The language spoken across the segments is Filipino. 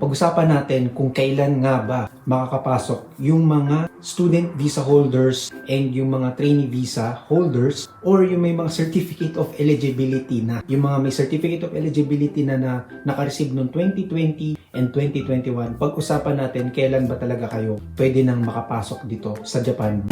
pag-usapan natin kung kailan nga ba makakapasok yung mga student visa holders and yung mga trainee visa holders or yung may mga certificate of eligibility na. Yung mga may certificate of eligibility na naka-receive noong 2020 and 2021. Pag-usapan natin kailan ba talaga kayo pwede nang makapasok dito sa Japan.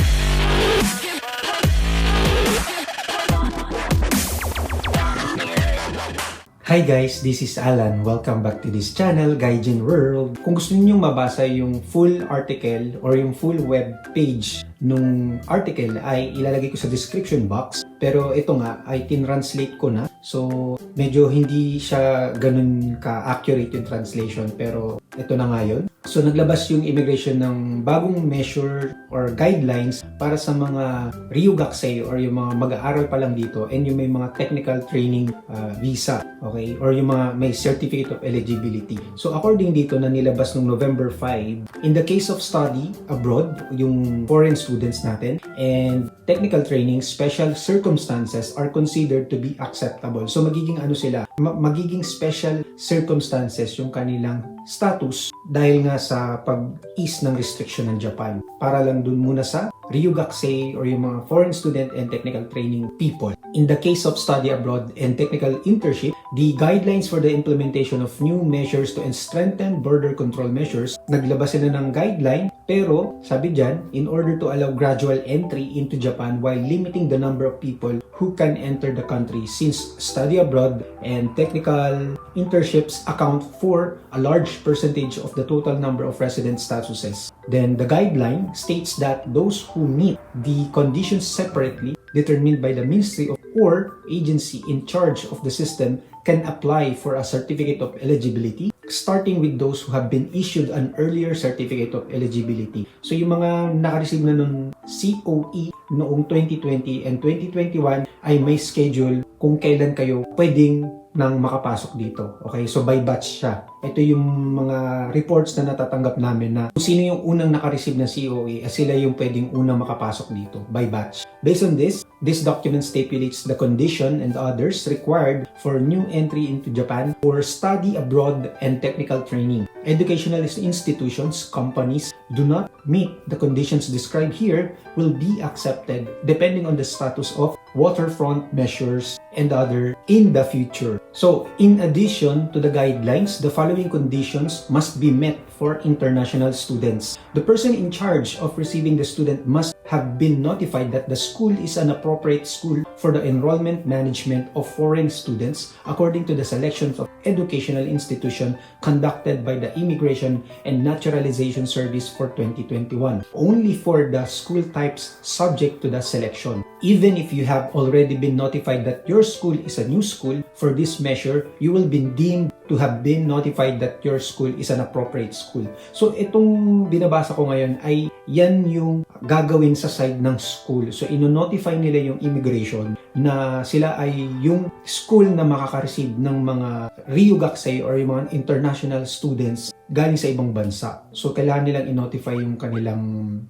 Hi guys, this is Alan. Welcome back to this channel, Gaijin World. Kung gusto niyo mabasa yung full article or yung full web page nung article ay ilalagay ko sa description box. Pero ito nga ay tinranslate ko na. So medyo hindi siya ganun ka-accurate yung translation pero ito na nga yun. So naglabas yung immigration ng bagong measure or guidelines para sa mga ryugakusei or yung mga mag-aaral pa lang dito and yung may mga technical training visa, okay? Or yung mga may certificate of eligibility. So according dito na nilabas noong November 5, in the case of study abroad, yung foreign students natin and technical training, special circumstances are considered to be acceptable. So magiging ano sila, magiging special circumstances yung kanilang status dahil nga sa pag-ease ng restriction ng Japan. Para lang dun muna sa ryugakusei or yung mga foreign student and technical training people. In the case of study abroad and technical internship, the guidelines for the implementation of new measures to strengthen border control measures, naglabas sila ng guideline pero sabi dyan, in order to allow gradual entry into Japan while limiting the number of people who can enter the country since study abroad and technical internships account for a large percentage of the total number of resident statuses. Then the guideline states that those who meet the conditions separately determined by the ministry of or agency in charge of the system can apply for a certificate of eligibility, starting with those who have been issued an earlier certificate of eligibility. So yung mga naka-receive na ng COE noong 2020 and 2021 ay may schedule kung kailan kayo pwedeng nang makapasok dito. Okay, so by batch siya. Ito yung mga reports na natatanggap namin na kung sino yung unang naka-receive ng COE, sila yung pwedeng unang makapasok dito by batch. Based on this document stipulates the condition and others required for new entry into Japan for study abroad and technical training. Educational institutions, companies do not meet the conditions described here will be accepted depending on the status of waterfront measures and other in the future. So, in addition to the guidelines, the following conditions must be met for international students. The person in charge of receiving the student must have been notified that the school is an appropriate school for the enrollment management of foreign students according to the selections of educational institution conducted by the Immigration and Naturalization Service for 2021. Only for the school types subject to the selection. Even if you have already been notified that your school is a new school, for this measure, you will be deemed to have been notified that your school is an appropriate school. So itong binabasa ko ngayon ay yan yung gagawin sa side ng school. So ino-notify nila yung immigration na sila ay yung school na makaka-receive ng mga ryugakusei or yung mga international students galing sa ibang bansa. So kailangan nilang i-notify yung kanilang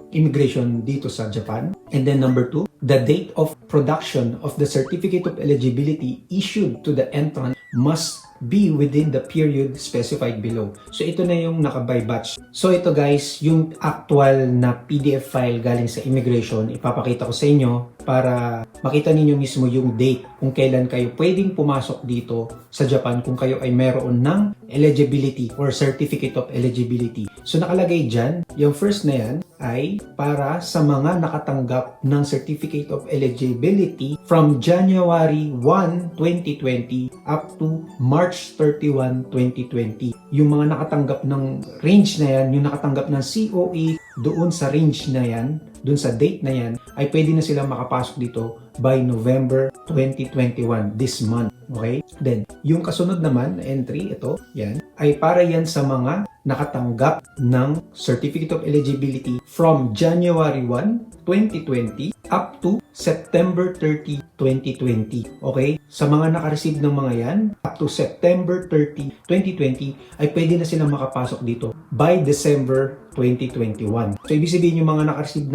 immigration dito sa Japan. And then number 2, the date of production of the certificate of eligibility issued to the entrant must be within the period specified below. So ito na yung naka-by batch. So ito guys, yung actual na PDF file galing sa immigration, ipapakita ko sa inyo para makita ninyo mismo yung date kung kailan kayo pwedeng pumasok dito sa Japan kung kayo ay meron ng eligibility or certificate of eligibility. So nakalagay dyan, yung first na yan ay para sa mga nakatanggap ng certificate of eligibility from January 1, 2020 up to March 31, 2020. Yung mga nakatanggap ng range na yan, yung nakatanggap ng COE doon sa range na yan, doon sa date na yan, ay pwede na silang makapasok dito by November 2021, this month. Okay? Then, yung kasunod naman na entry, ito, yan, ay para yan sa mga nakatanggap ng Certificate of Eligibility from January 1, 2020 up to September 30, 2020. Okay? Sa mga nakareceive ng mga yan, up to September 30, 2020, ay pwede na silang makapasok dito by December 2021. So ibig sabihin yung mga naka-receive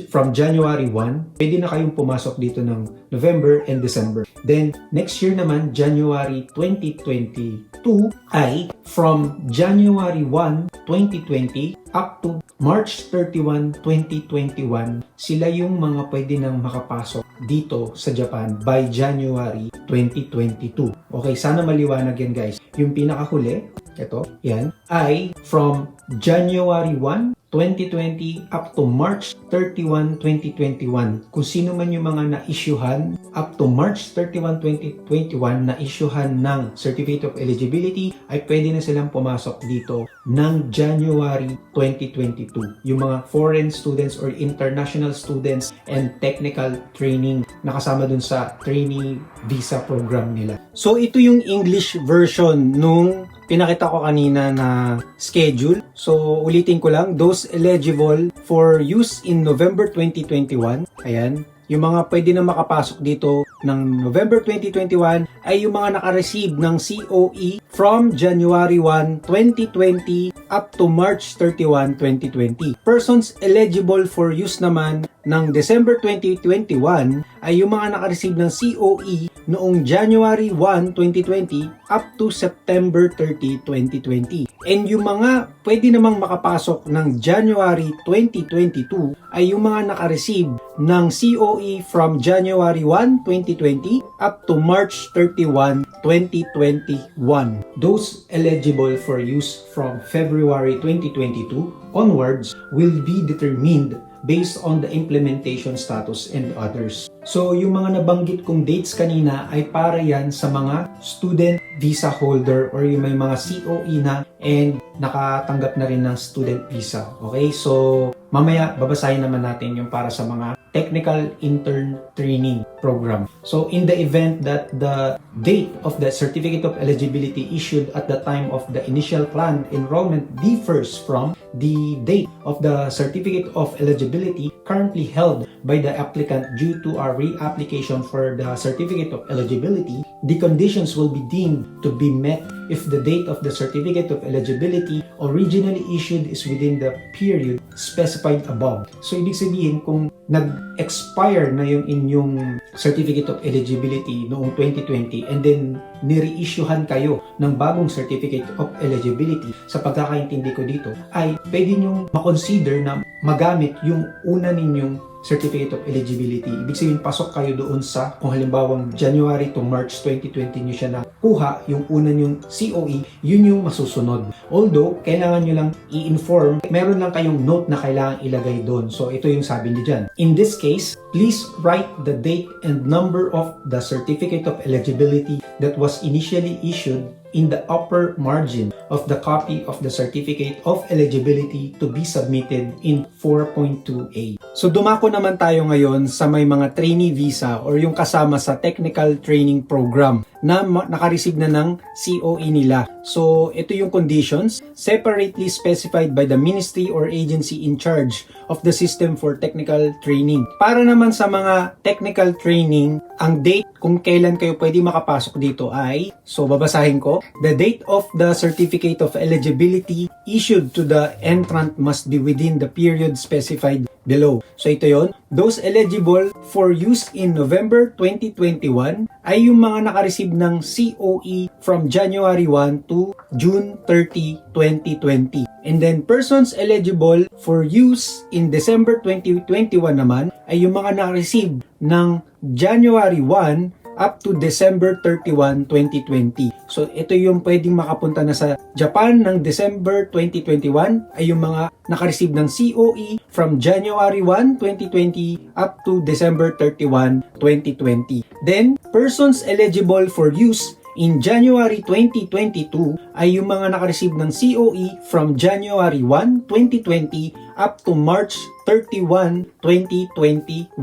from January 1, pwede na kayong pumasok dito ng November and December. Then next year naman, January 2022 ay from January 1, 2020 up to March 31, 2021, sila yung mga pwede nang makapasok dito sa Japan by January 2022. Okay, sana maliwanag yan guys. Yung pinakahuli, ito, yan, ay from January 1, 2020 up to March 31, 2021. Kung sino man yung mga na-issuehan up to March 31, 2021 na-issuehan ng Certificate of Eligibility ay pwede na silang pumasok dito ng January 2022. Yung mga foreign students or international students and technical training na kasama dun sa trainee visa program nila. So ito yung English version nung pinakita ko kanina na schedule. So ulitin ko lang, those eligible for use in November 2021, ayan, yung mga pwede na makapasok dito ng November 2021 ay yung mga naka-receive ng COE from January 1, 2020 up to March 31, 2020. Persons eligible for use naman ng December 2021 ay yung mga naka-receive ng COE noong January 1, 2020 up to September 30, 2020. And yung mga pwede namang makapasok ng January 2022 ay yung mga naka-receive ng COE from January 1, 2020 up to March 31, 2021. Those eligible for use from February 2022 onwards will be determined based on the implementation status and others. So, yung mga nabanggit kong dates kanina ay para yan sa mga student visa holder or yung may mga COE na and nakatanggap na rin ng student visa. Okay? So, mamaya babasahin naman natin yung para sa mga technical intern training program. So, in the event that the date of the certificate of eligibility issued at the time of the initial planned enrollment differs from the date of the certificate of eligibility currently held by the applicant due to a reapplication for the certificate of eligibility, the conditions will be deemed to be met if the date of the certificate of eligibility originally issued is within the period specified above. So, ibig sabihin, kung nag-expire na yung inyong certificate of eligibility noong 2020 and then ni-reissuehan kayo ng bagong certificate of eligibility, sa pagkakaintindi ko dito, ay pwede nyong makonsider na magamit yung una ninyong certificate of eligibility. Ibig sabihin, pasok kayo doon sa, kung halimbawang January to March 2020 nyo siya nakuha, yung una nyong COE, yun yung masusunod. Although, kailangan nyo lang i-inform, meron lang kayong note na kailangan ilagay doon. So, ito yung sabi niyo dyan. In this case, please write the date and number of the certificate of eligibility that was initially issued in the upper margin of the copy of the certificate of eligibility to be submitted in 4.2a. So dumako naman tayo ngayon sa may mga trainee visa or yung kasama sa technical training program na naka-receive na ng COE nila. So ito yung conditions separately specified by the ministry or agency in charge of the system for technical training. Para naman sa mga technical training, ang date kung kailan kayo pwede makapasok dito ay, so babasahin ko, the date of the certificate of eligibility issued to the entrant must be within the period specified below. So ito yon. Those eligible for use in November 2021 ay yung mga naka-receive ng COE from January 1 to June 30, 2020. And then persons eligible for use in December 2021 naman ay yung mga naka-receive ng January 1 up to December 31, 2020. So, ito yung pwedeng makapunta na sa Japan ng December 2021 ay yung mga naka-receive ng COE from January 1, 2020 up to December 31, 2020. Then, persons eligible for use in January 2022 ay yung mga naka-receive ng COE from January 1, 2020 up to March 31, 2021.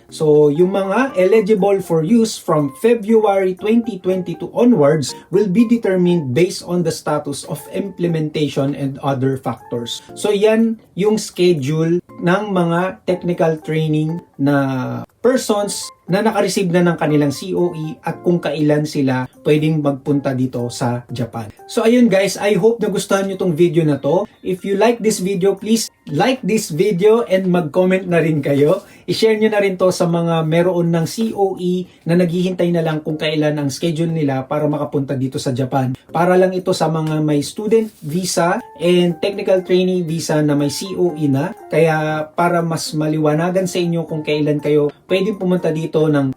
So, yung mga eligible for use from February 2022 onwards will be determined based on the status of implementation and other factors. So, yan yung schedule ng mga technical training na persons na naka-receive na ng kanilang COE at kung kailan sila pwedeng magpunta dito sa Japan. So So ayun guys, I hope nagustuhan nyo tong video na to. If you like this video, please like this video and mag-comment na rin kayo. I-share nyo na rin to sa mga meron ng COE na naghihintay na lang kung kailan ang schedule nila para makapunta dito sa Japan. Para lang ito sa mga may student visa and technical trainee visa na may COE na. Kaya para mas maliwanagan sa inyo kung kailan kayo pwedeng pumunta dito ng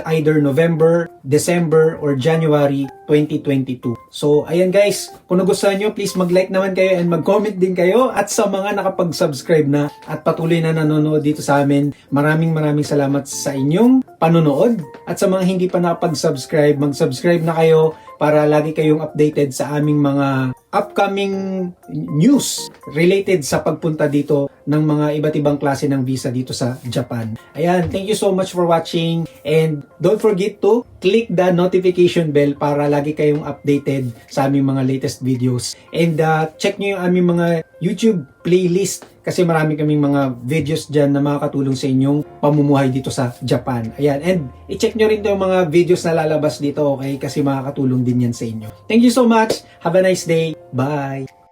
either November, December, or January 2022. So, ayan guys, kung nagustuhan nyo, please mag-like naman kayo and mag-comment din kayo. At sa mga nakapag-subscribe na at patuloy na nanonood dito sa amin, maraming salamat sa inyong panonood. At sa mga hindi pa nakapag-subscribe, mag-subscribe na kayo para lagi kayong updated sa aming mga upcoming news related sa pagpunta dito ng mga iba't ibang klase ng visa dito sa Japan. Ayan, thank you so much for watching and don't forget to click the notification bell para lagi kayong updated sa aming mga latest videos. And check nyo yung aming mga YouTube playlist kasi marami kaming mga videos dyan na makakatulong sa inyong pamumuhay dito sa Japan. Ayan, and i-check nyo rin yung mga videos na lalabas dito, okay? Kasi makakatulong din yan sa inyo. Thank you so much. Have a nice day. Bye!